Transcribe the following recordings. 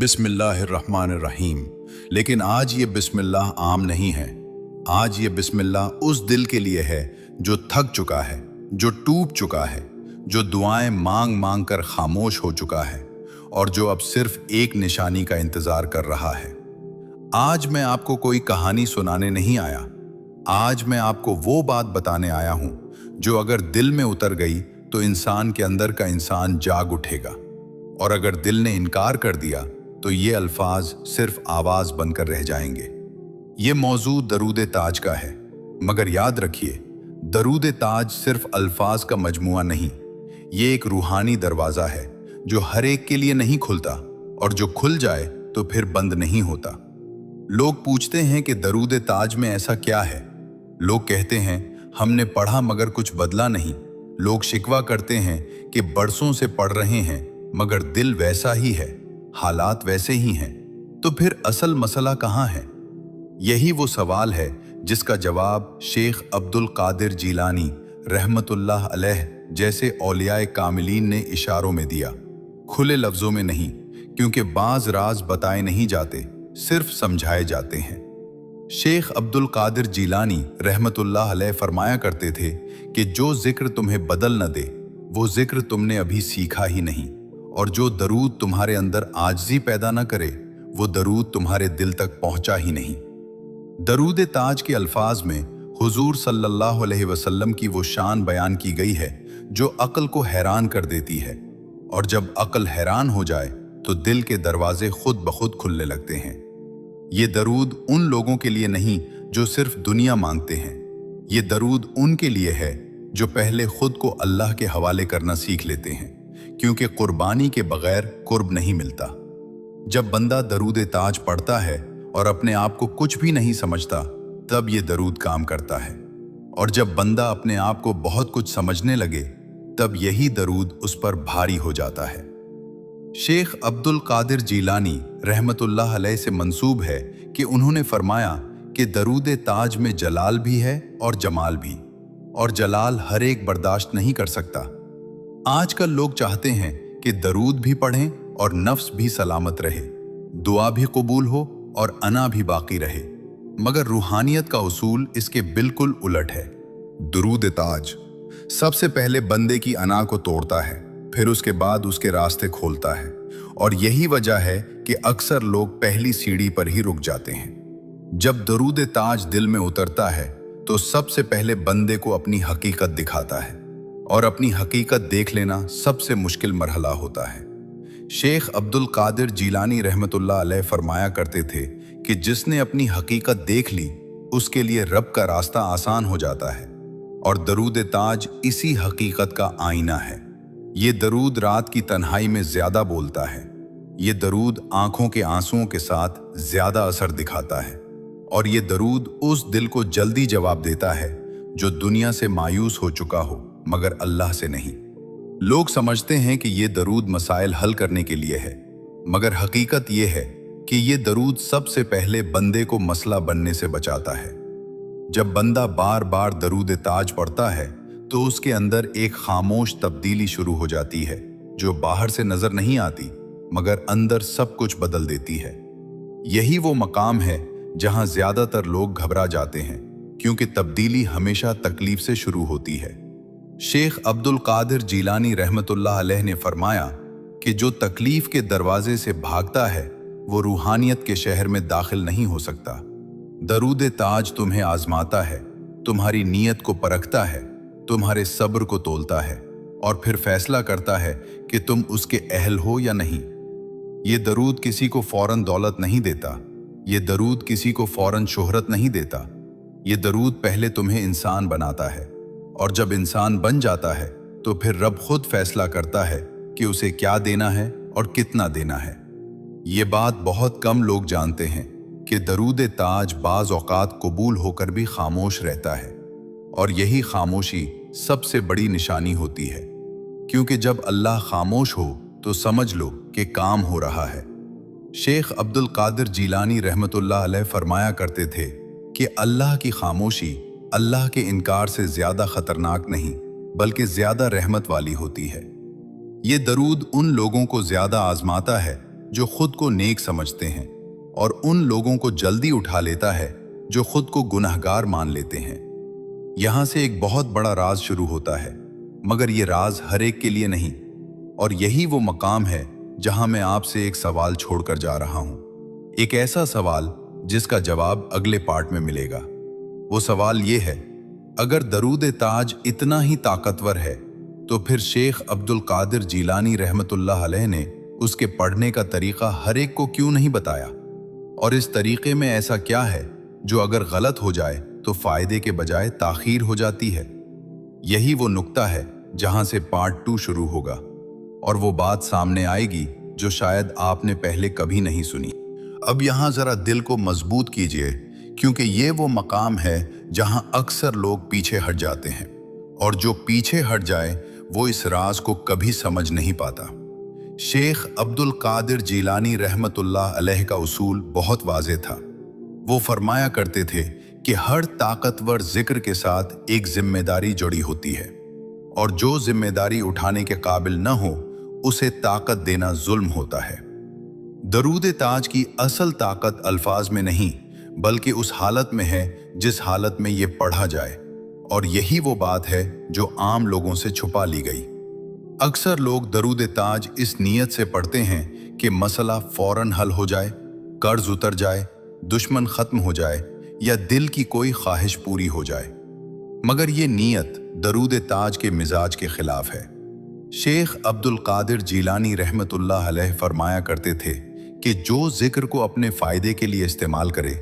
बिस्मिल्लाहिर्रहमानिर्रहीम। लेकिन आज ये बिस्मिल्लाह आम नहीं है। आज ये बिस्मिल्लाह उस दिल के लिए है जो थक चुका है, जो टूट चुका है, जो दुआएं मांग मांग कर खामोश हो चुका है और जो अब सिर्फ एक निशानी का इंतजार कर रहा है। आज मैं आपको कोई कहानी सुनाने नहीं आया। आज मैं आपको वो बात बताने आया हूं जो अगर दिल में उतर गई तो इंसान के अंदर का इंसान जाग उठेगा, और अगर दिल ने इनकार कर दिया तो ये अल्फाज सिर्फ आवाज बनकर रह जाएंगे। ये मौजू दरूद ताज का है, मगर याद रखिए, दरूद ताज सिर्फ अल्फाज का मजमुआ नहीं, ये एक रूहानी दरवाजा है जो हर एक के लिए नहीं खुलता, और जो खुल जाए तो फिर बंद नहीं होता। लोग पूछते हैं कि दरूद ताज में ऐसा क्या है। लोग कहते हैं हमने पढ़ा मगर कुछ बदला नहीं। लोग शिकवा करते हैं कि बरसों से पढ़ रहे हैं मगर दिल वैसा ही है, हालात वैसे ही हैं। तो फिर असल मसला कहाँ है? यही वो सवाल है जिसका जवाब शेख अब्दुल कादिर जीलानी रहमतुल्लाह अलैह जैसे औलियाए कामिलीन ने इशारों में दिया, खुले लफ्जों में नहीं, क्योंकि बाज राज बताए नहीं जाते, सिर्फ समझाए जाते हैं। शेख अब्दुल कादिर जीलानी रहमतुल्लाह अलैह फरमाया करते थे कि जो जिक्र तुम्हें बदल न दे वो जिक्र तुमने अभी सीखा ही नहीं, और जो दरूद तुम्हारे अंदर आजिज़ी पैदा न करे वो दरूद तुम्हारे दिल तक पहुंचा ही नहीं। दरूद ताज के अल्फाज में हुजूर सल्लल्लाहु अलैहि वसल्लम की वो शान बयान की गई है जो अक्ल को हैरान कर देती है, और जब अक्ल हैरान हो जाए तो दिल के दरवाजे खुद ब खुद खुलने लगते हैं। ये दरूद उन लोगों के लिए नहीं जो सिर्फ दुनिया मांगते हैं। ये दरूद उनके लिए है जो पहले खुद को अल्लाह के हवाले करना सीख लेते हैं, क्योंकि कुर्बानी के बगैर कुर्ब नहीं मिलता। जब बंदा दरूद ताज पढ़ता है और अपने आप को कुछ भी नहीं समझता, तब ये दरूद काम करता है, और जब बंदा अपने आप को बहुत कुछ समझने लगे तब यही दरूद उस पर भारी हो जाता है। शेख अब्दुल कादिर जीलानी रहमतुल्लाह अलैह से मंसूब है कि उन्होंने फरमाया कि दरूद ताज में जलाल भी है और जमाल भी, और जलाल हर एक बर्दाश्त नहीं कर सकता। आजकल लोग चाहते हैं कि दरूद भी पढ़ें और नफ्स भी सलामत रहे, दुआ भी कबूल हो और अना भी बाकी रहे, मगर रूहानियत का उसूल इसके बिल्कुल उलट है। दरूद ताज सबसे पहले बंदे की अना को तोड़ता है, फिर उसके बाद उसके रास्ते खोलता है, और यही वजह है कि अक्सर लोग पहली सीढ़ी पर ही रुक जाते हैं। जब दरूद ताज दिल में उतरता है तो सबसे पहले बंदे को अपनी हकीकत दिखाता है, और अपनी हकीकत देख लेना सबसे मुश्किल मरहला होता है। शेख अब्दुल कादिर जीलानी रहमतुल्लाह अलैह फरमाया करते थे कि जिसने अपनी हकीकत देख ली उसके लिए रब का रास्ता आसान हो जाता है, और दरूद ताज इसी हकीकत का आईना है। ये दरूद रात की तन्हाई में ज्यादा बोलता है। ये दरूद आंखों के आंसुओं के साथ ज्यादा असर दिखाता है, और ये दरूद उस दिल को जल्दी जवाब देता है जो दुनिया से मायूस हो चुका हो मगर अल्लाह से नहीं। लोग समझते हैं कि ये दरूद मसाइल हल करने के लिए है, मगर हकीकत ये है कि ये दरूद सबसे पहले बंदे को मसला बनने से बचाता है। जब बंदा बार बार दरूद ताज पढ़ता है तो उसके अंदर एक खामोश तब्दीली शुरू हो जाती है जो बाहर से नजर नहीं आती मगर अंदर सब कुछ बदल देती है। यही वो मकाम है जहां ज्यादातर लोग घबरा जाते हैं, क्योंकि तब्दीली हमेशा तकलीफ से शुरू होती है। शेख अब्दुल कादिर जीलानी रहमतुल्लाह अलैह ने फरमाया कि जो तकलीफ के दरवाजे से भागता है वो रूहानियत के शहर में दाखिल नहीं हो सकता। दरूद ताज तुम्हें आजमाता है, तुम्हारी नीयत को परखता है, तुम्हारे सब्र को तोलता है, और फिर फैसला करता है कि तुम उसके अहल हो या नहीं। ये दरूद किसी को फौरन दौलत नहीं देता, ये दरूद किसी को फौरन शोहरत नहीं देता। ये दरूद पहले तुम्हें इंसान बनाता है, और जब इंसान बन जाता है तो फिर रब खुद फैसला करता है कि उसे क्या देना है और कितना देना है। ये बात बहुत कम लोग जानते हैं कि दरूद ताज बाज औकात कबूल होकर भी खामोश रहता है, और यही खामोशी सबसे बड़ी निशानी होती है, क्योंकि जब अल्लाह खामोश हो तो समझ लो कि काम हो रहा है। शेख अब्दुल कादिर जीलानी रहमतुल्लाह अलैह फरमाया करते थे कि अल्लाह की खामोशी अल्लाह के इनकार से ज्यादा खतरनाक नहीं बल्कि ज्यादा रहमत वाली होती है। ये दरूद उन लोगों को ज्यादा आजमाता है जो खुद को नेक समझते हैं और उन लोगों को जल्दी उठा लेता है जो खुद को गुनहगार मान लेते हैं। यहां से एक बहुत बड़ा राज शुरू होता है, मगर ये राज हर एक के लिए नहीं। और यही वो मकाम है जहां मैं आपसे एक सवाल छोड़कर जा रहा हूं, एक ऐसा सवाल जिसका जवाब अगले पार्ट में मिलेगा। वो सवाल ये है, अगर दरूद ताज इतना ही ताकतवर है तो फिर शेख अब्दुल कादिर जीलानी रहमतुल्लाह अलैह ने उसके पढ़ने का तरीका हर एक को क्यों नहीं बताया? और इस तरीके में ऐसा क्या है जो अगर गलत हो जाए तो फायदे के बजाय ताखीर हो जाती है? यही वो नुक्ता है जहां से पार्ट 2 शुरू होगा और वो बात सामने आएगी जो शायद आपने पहले कभी नहीं सुनी। अब यहां जरा दिल को मजबूत कीजिए, क्योंकि ये वो मकाम है जहां अक्सर लोग पीछे हट जाते हैं, और जो पीछे हट जाए वो इस राज को कभी समझ नहीं पाता। शेख अब्दुल कादिर जीलानी रहमतुल्लाह अलैह का उसूल बहुत वाज़ेह था। वो फरमाया करते थे कि हर ताकतवर जिक्र के साथ एक जिम्मेदारी जुड़ी होती है, और जो जिम्मेदारी उठाने के काबिल न हो उसे ताकत देना जुल्म होता है। दरूद ताज की असल ताकत अल्फाज में नहीं, बल्कि उस हालत में है जिस हालत में ये पढ़ा जाए, और यही वो बात है जो आम लोगों से छुपा ली गई। अक्सर लोग दरूद ताज इस नीयत से पढ़ते हैं कि मसला फौरन हल हो जाए, कर्ज उतर जाए, दुश्मन खत्म हो जाए या दिल की कोई ख्वाहिश पूरी हो जाए, मगर ये नीयत दरूद ताज के मिजाज के खिलाफ है। शेख अब्दुल कादिर जीलानी रहमतुल्लाह अलैह फरमाया करते थे कि जो जिक्र को अपने फायदे के लिए इस्तेमाल करे,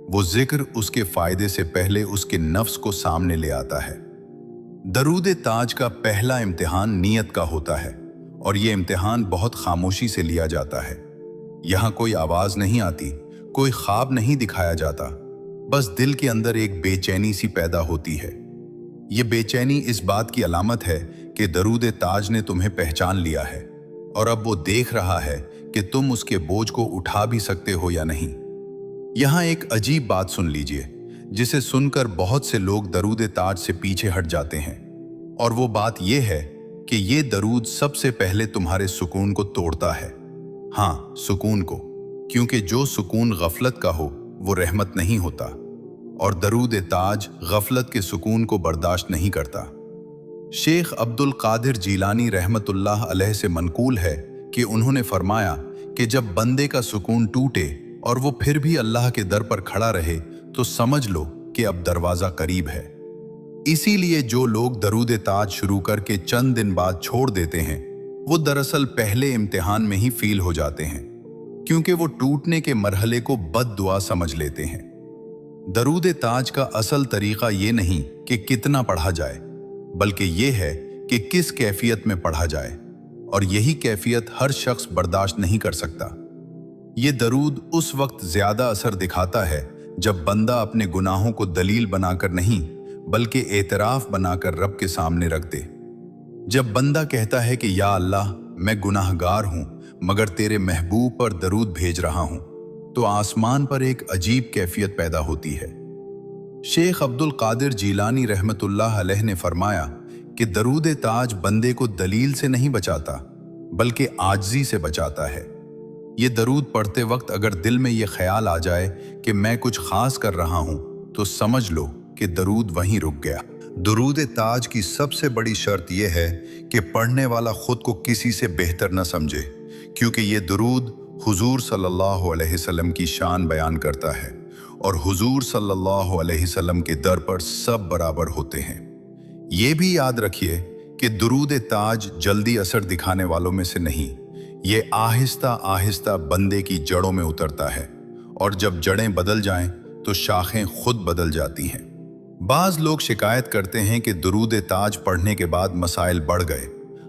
वो जिक्र उसके फायदे से पहले उसके नफ्स को सामने ले आता है। दरूद ताज का पहला इम्तिहान नीयत का होता है, और ये इम्तिहान बहुत खामोशी से लिया जाता है। यहाँ कोई आवाज नहीं आती, कोई ख्वाब नहीं दिखाया जाता, बस दिल के अंदर एक बेचैनी सी पैदा होती है। ये बेचैनी इस बात की अलामत है कि दरूद ताज ने तुम्हें पहचान लिया है, और अब वो देख रहा है कि तुम उसके बोझ को उठा भी सकते हो या नहीं। यहाँ एक अजीब बात सुन लीजिए, जिसे सुनकर बहुत से लोग दरूद ताज से पीछे हट जाते हैं, और वो बात यह है कि ये दरूद सबसे पहले तुम्हारे सुकून को तोड़ता है। हाँ, सुकून को, क्योंकि जो सुकून गफलत का हो वो रहमत नहीं होता, और दरूद ताज गफलत के सुकून को बर्दाश्त नहीं करता। शेख अब्दुल कादिर जीलानी रहमतुल्लाह अलैह से मनकूल है कि उन्होंने फरमाया कि जब बंदे का सुकून टूटे और वो फिर भी अल्लाह के दर पर खड़ा रहे तो समझ लो कि अब दरवाजा करीब है। इसीलिए जो लोग दरूद ताज शुरू करके चंद दिन बाद छोड़ देते हैं, वो दरअसल पहले इम्तिहान में ही फील हो जाते हैं, क्योंकि वो टूटने के मरहले को बद्दुआ समझ लेते हैं। दरूद ताज का असल तरीका ये नहीं कि कितना पढ़ा जाए, बल्कि ये है कि किस कैफियत में पढ़ा जाए, और यही कैफियत हर शख्स बर्दाश्त नहीं कर सकता। ये दरूद उस वक्त ज्यादा असर दिखाता है जब बंदा अपने गुनाहों को दलील बनाकर नहीं, बल्कि एतराफ बनाकर रब के सामने रख दे। जब बंदा कहता है कि या अल्लाह, मैं गुनाहगार हूं मगर तेरे महबूब पर दरूद भेज रहा हूं, तो आसमान पर एक अजीब कैफियत पैदा होती है। शेख अब्दुल कादिर जीलानी रहमतुल्लाह अलैह ने फरमाया कि दरूद ताज बंदे को दलील से नहीं बचाता, बल्कि आजिज़ी से बचाता है। ये दरूद पढ़ते वक्त अगर दिल में ये ख्याल आ जाए कि मैं कुछ खास कर रहा हूं, तो समझ लो कि दरूद वहीं रुक गया। दरूद ताज की सबसे बड़ी शर्त यह है कि पढ़ने वाला खुद को किसी से बेहतर न समझे, क्योंकि ये दरूद हुजूर सल्लल्लाहु अलैहि वसल्लम की शान बयान करता है, और हुजूर सल्लल्लाहु अलैहि वसल्लम के दर पर सब बराबर होते हैं। ये भी याद रखिए कि दरूद ताज जल्दी असर दिखाने वालों में से नहीं, ये आहिस्ता आहिस्ता बंदे की जड़ों में उतरता है, और जब जड़ें बदल जाएं तो शाखें खुद बदल जाती हैं। बाज़ लोग शिकायत करते हैं कि दरूद ताज पढ़ने के बाद मसाइल बढ़ गए,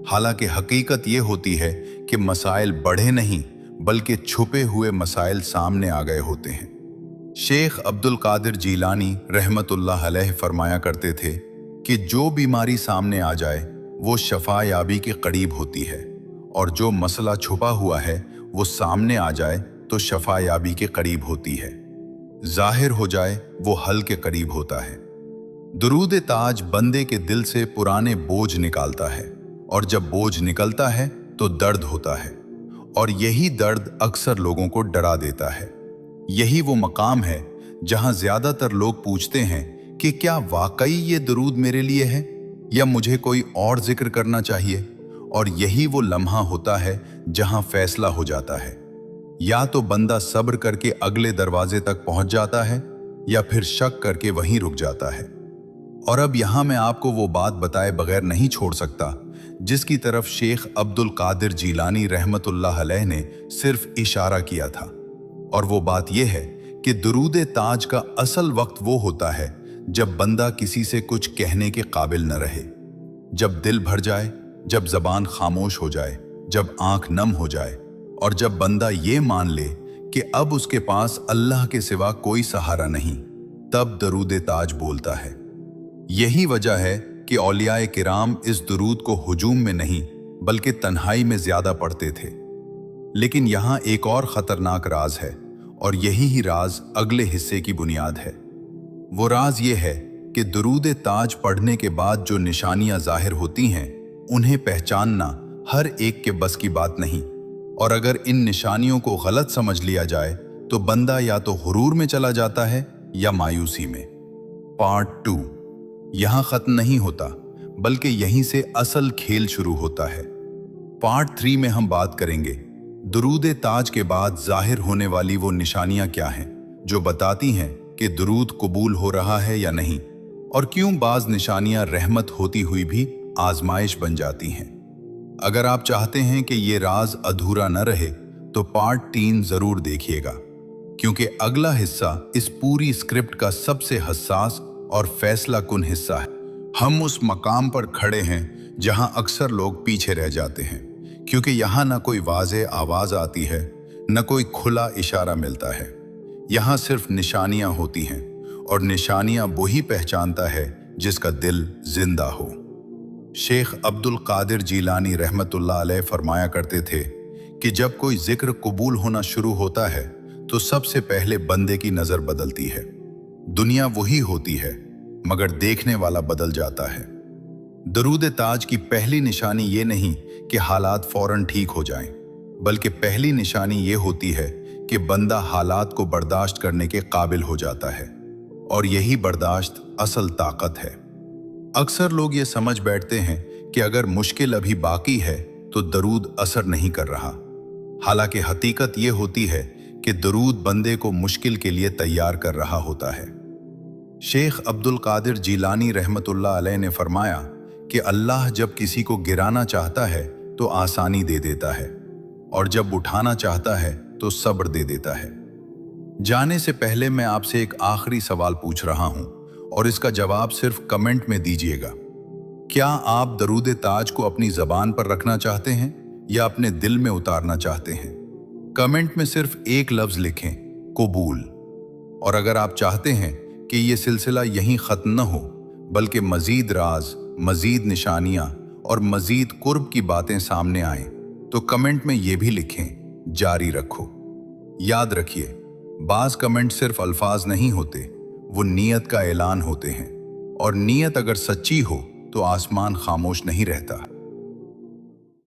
हालांकि हकीकत ये होती है कि मसाइल बढ़े नहीं, बल्कि छुपे हुए मसाइल सामने आ गए होते हैं। शेख अब्दुल कादिर जीलानी रहमतुल्लाह अलैह फरमाया करते थे कि जो बीमारी सामने आ जाए वो शफा याबी के करीब होती है, और जो मसला छुपा हुआ है वो सामने आ जाए तो शफा याबी के करीब होती है। जाहिर हो जाए वो हल के करीब होता है। दरूद ताज बंदे के दिल से पुराने बोझ निकालता है, और जब बोझ निकलता है तो दर्द होता है, और यही दर्द अक्सर लोगों को डरा देता है। यही वो मकाम है जहां ज्यादातर लोग पूछते हैं कि क्या वाकई ये दुरूद मेरे लिए है या मुझे कोई और जिक्र करना चाहिए। और यही वो लम्हा होता है जहां फैसला हो जाता है। या तो बंदा सब्र करके अगले दरवाजे तक पहुंच जाता है या फिर शक करके वहीं रुक जाता है। और अब यहां मैं आपको वो बात बताए बगैर नहीं छोड़ सकता जिसकी तरफ शेख अब्दुल कादिर जीलानी रहमतुल्लाह अलैह ने सिर्फ इशारा किया था। और वो बात यह है कि दुरूद ताज का असल वक्त वो होता है जब बंदा किसी से कुछ कहने के काबिल न रहे, जब दिल भर जाए, जब जबान खामोश हो जाए, जब आंख नम हो जाए और जब बंदा ये मान ले कि अब उसके पास अल्लाह के सिवा कोई सहारा नहीं, तब दरूद ताज बोलता है। यही वजह है कि औलियाए किराम इस दुरूद को हुजूम में नहीं बल्कि तन्हाई में ज्यादा पढ़ते थे। लेकिन यहाँ एक और खतरनाक राज है और यही ही राज अगले हिस्से की बुनियाद है। वो राज ये है कि दुरूद ताज पढ़ने के बाद जो निशानियां जाहिर होती हैं उन्हें पहचानना हर एक के बस की बात नहीं। और अगर इन निशानियों को गलत समझ लिया जाए तो बंदा या तो गुरूर में चला जाता है या मायूसी में। पार्ट 2 यहां खत्म नहीं होता बल्कि यहीं से असल खेल शुरू होता है। पार्ट 3 में हम बात करेंगे दुरूद ताज के बाद जाहिर होने वाली वो निशानियां क्या हैं जो बताती हैं कि दुरूद कबूल हो रहा है या नहीं, और क्यों बाज निशानियां रहमत होती हुई भी आजमाइश बन जाती हैं। अगर आप चाहते हैं कि ये राज अधूरा न रहे तो पार्ट 3 जरूर देखिएगा, क्योंकि अगला हिस्सा इस पूरी स्क्रिप्ट का सबसे हसास और फैसला कुन हिस्सा है। हम उस मकाम पर खड़े हैं जहां अक्सर लोग पीछे रह जाते हैं, क्योंकि यहाँ न कोई वाज़े आवाज आती है, न कोई खुला इशारा मिलता है। यहाँ सिर्फ निशानियां होती हैं और निशानियां वही पहचानता है जिसका दिल जिंदा हो। शेख अब्दुल कादिर जीलानी रहमतुल्लाह अलैह फरमाया करते थे कि जब कोई जिक्र कबूल होना शुरू होता है तो सबसे पहले बंदे की नजर बदलती है। दुनिया वही होती है मगर देखने वाला बदल जाता है। दरूद ताज की पहली निशानी ये नहीं कि हालात फौरन ठीक हो जाएं, बल्कि पहली निशानी ये होती है कि बंदा हालात को बर्दाश्त करने के काबिल हो जाता है। और यही बर्दाश्त असल ताकत है। अक्सर लोग ये समझ बैठते हैं कि अगर मुश्किल अभी बाकी है तो दरूद असर नहीं कर रहा। हालांकि हकीकत ये होती है कि दरूद बंदे को मुश्किल के लिए तैयार कर रहा होता है। शेख अब्दुल कादिर जीलानी रहमतुल्लाह अलैह ने फरमाया कि अल्लाह जब किसी को गिराना चाहता है तो आसानी दे देता है और जब उठाना चाहता है तो सब्र दे देता है। जाने से पहले मैं आपसे एक आखिरी सवाल पूछ रहा हूं और इसका जवाब सिर्फ कमेंट में दीजिएगा। क्या आप दरूद ताज को अपनी जबान पर रखना चाहते हैं या अपने दिल में उतारना चाहते हैं? कमेंट में सिर्फ एक लफ्ज लिखें, कबूल। और अगर आप चाहते हैं कि ये सिलसिला यहीं खत्म न हो बल्कि मजीद राज, मजीद निशानियां और मजीद कुर्ब की बातें सामने आएं, तो कमेंट में ये भी लिखें, जारी रखो। याद रखिए, बाज कमेंट सिर्फ अल्फाज नहीं होते, वो नीयत का ऐलान होते हैं, और नीयत अगर सच्ची हो तो आसमान खामोश नहीं रहता।